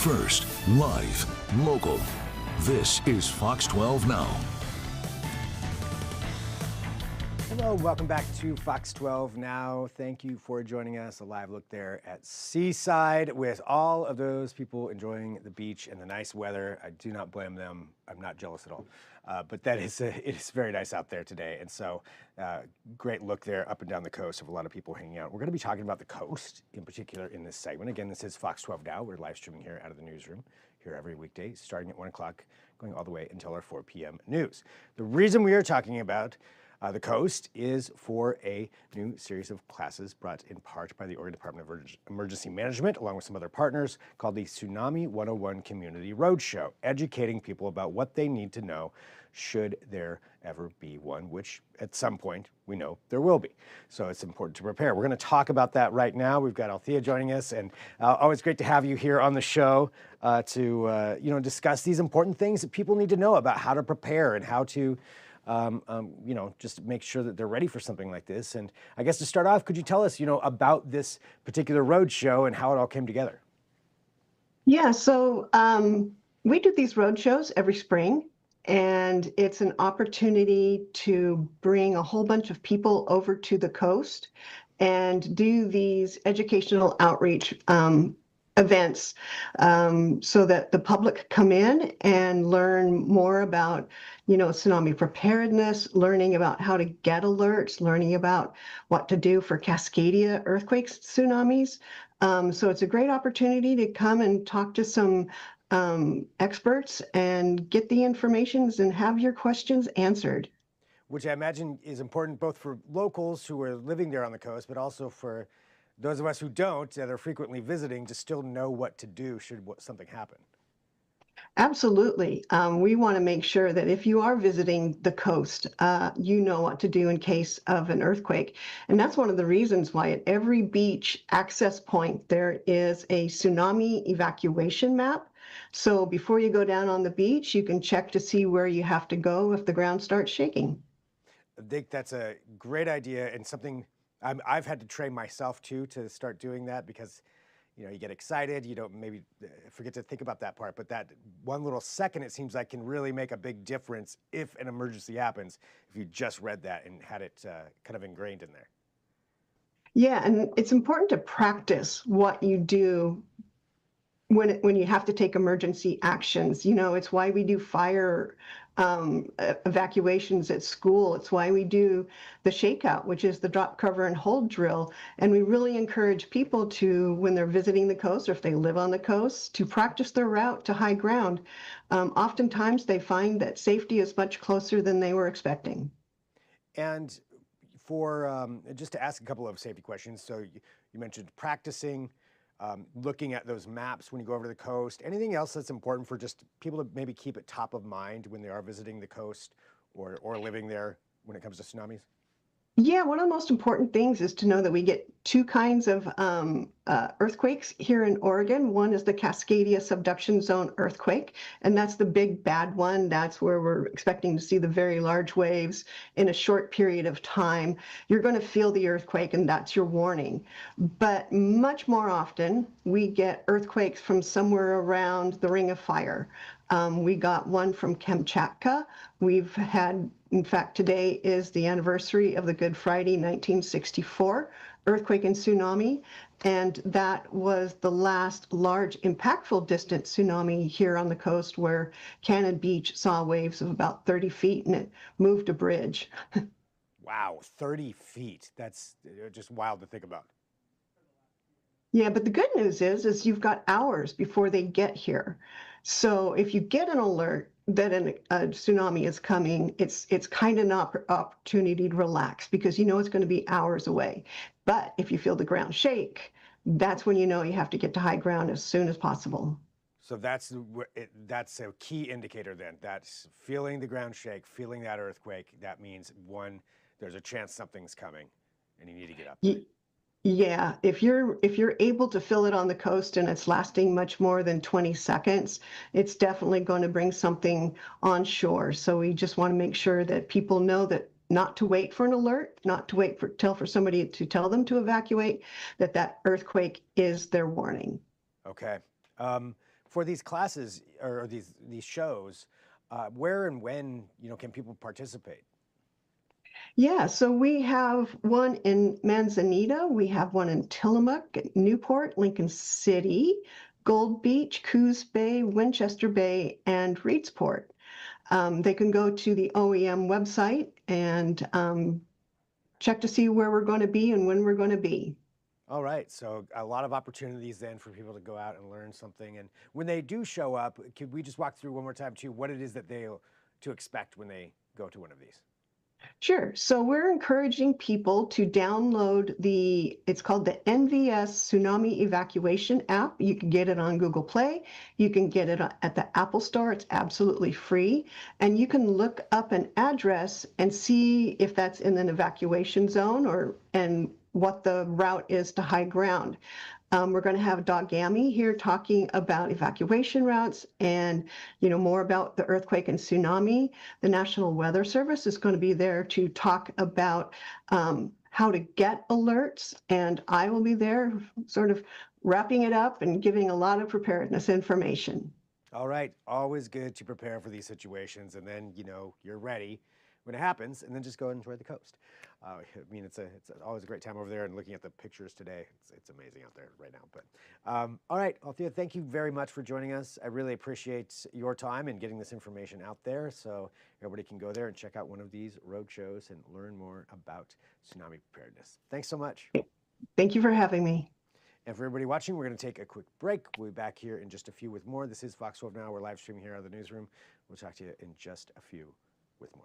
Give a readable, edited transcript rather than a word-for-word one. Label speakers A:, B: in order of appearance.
A: First, live, local. This is Fox 12 Now.
B: Hello, welcome back to Fox 12 Now. Thank you for joining us. A live look there at Seaside with all of those people enjoying the beach and the nice weather. I do not blame them. I'm not jealous at all. But it is very nice out there today. And so great look there up and down the coast of a lot of people hanging out. We're going to be talking about the coast in particular in this segment. Again, this is Fox 12 Now. We're live streaming here out of the newsroom here every weekday, starting at 1 o'clock, going all the way until our 4 p.m. news. The reason we are talking about the coast is for a new series of classes brought in part by the Oregon Department of Emergency Management, along with some other partners, called the Tsunami 101 Community Roadshow, educating people about what they need to know should there ever be one, which at some point we know there will be. So it's important to prepare. We're going to talk about that right now. We've got Althea joining us, and always great to have you here on the show to discuss these important things that people need to know about how to prepare and how to just make sure that they're ready for something like this. And I guess to start off, could you tell us, about this particular road show and how it all came together?
C: Yeah, so we do these road shows every spring, and it's an opportunity to bring a whole bunch of people over to the coast and do these educational outreach events so that the public come in and learn more about tsunami preparedness, learning about how to get alerts, learning about what to do for Cascadia earthquakes, tsunamis. So it's a great opportunity to come and talk to some experts and get the information and have your questions answered.
B: Which I imagine is important both for locals who are living there on the coast, but also for those of us who don't, that are frequently visiting, to still know what to do should something happen.
C: Absolutely. We want to make sure that if you are visiting the coast, you know what to do in case of an earthquake. And that's one of the reasons why at every beach access point, there is a tsunami evacuation map. So before you go down on the beach, you can check to see where you have to go if the ground starts shaking.
B: I think that's a great idea and something I've had to train myself too to start doing that, because you get excited, you don't maybe forget to think about that part, but that one little second, it seems like, can really make a big difference if an emergency happens, if you just read that and had it kind of ingrained in there.
C: Yeah, and it's important to practice what you do when you have to take emergency actions. It's why we do fire evacuations at school. It's why we do the shakeout, which is the drop, cover, and hold drill. And we really encourage people to, when they're visiting the coast or if they live on the coast, to practice their route to high ground. Oftentimes they find that safety is much closer than they were expecting.
B: And for just to ask a couple of safety questions, so you mentioned practicing, looking at those maps when you go over to the coast. Anything else that's important for just people to maybe keep it top of mind when they are visiting the coast or living there when it comes to tsunamis?
C: Yeah, one of the most important things is to know that we get two kinds of earthquakes here in Oregon. One is the Cascadia subduction zone earthquake, and that's the big bad one. That's where we're expecting to see the very large waves in a short period of time. You're going to feel the earthquake, and that's your warning. But much more often, we get earthquakes from somewhere around the Ring of Fire. We got one from Kamchatka. We've had, in fact, today is the anniversary of the Good Friday 1964 earthquake and tsunami, and that was the last large impactful distant tsunami here on the coast, where Cannon Beach saw waves of about 30 feet and it moved a bridge.
B: Wow, 30 feet. That's just wild to think about.
C: Yeah, but the good news is you've got hours before they get here. So if you get an alert that a tsunami is coming, it's kind of an opportunity to relax, because you know it's going to be hours away. But if you feel the ground shake, that's when you know you have to get to high ground as soon as possible.
B: So that's a key indicator then. That's feeling the ground shake, feeling that earthquake. That means, one, there's a chance something's coming and you need to get up there.
C: Yeah, if you're able to feel it on the coast and it's lasting much more than 20 seconds, it's definitely going to bring something on shore. So we just want to make sure that people know that not to wait for an alert, not to wait for somebody to tell them to evacuate, that earthquake is their warning.
B: Okay. for these classes or these shows, where and when can people participate?
C: Yeah, so we have one in Manzanita, we have one in Tillamook, Newport, Lincoln City, Gold Beach, Coos Bay, Winchester Bay, and Reedsport. They can go to the OEM website and check to see where we're going to be and when we're going to be.
B: All right, so a lot of opportunities then for people to go out and learn something. And when they do show up, could we just walk through one more time too what it is that they'll to expect when they go to one of these?
C: Sure. So we're encouraging people to download it's called the NVS Tsunami Evacuation app. You can get it on Google Play. You can get it at the Apple Store. It's absolutely free. And you can look up an address and see if that's in an evacuation zone and what the route is to high ground. We're going to have Doug Gammy here talking about evacuation routes and more about the earthquake and tsunami. The National Weather Service is going to be there to talk about how to get alerts, and I will be there sort of wrapping it up and giving a lot of preparedness information.
B: All right, always good to prepare for these situations, and then you're ready when it happens, and then just go and enjoy the coast. I mean, it's always a great time over there, and looking at the pictures today, it's amazing out there right now. But all right, Althea, thank you very much for joining us. I really appreciate your time and getting this information out there, so everybody can go there and check out one of these road shows and learn more about tsunami preparedness. Thanks so much.
C: Thank you for having me.
B: And for everybody watching, we're going to take a quick break. We'll be back here in just a few with more. This is Fox 12 Now. We're live streaming here out of the newsroom. We'll talk to you in just a few with more.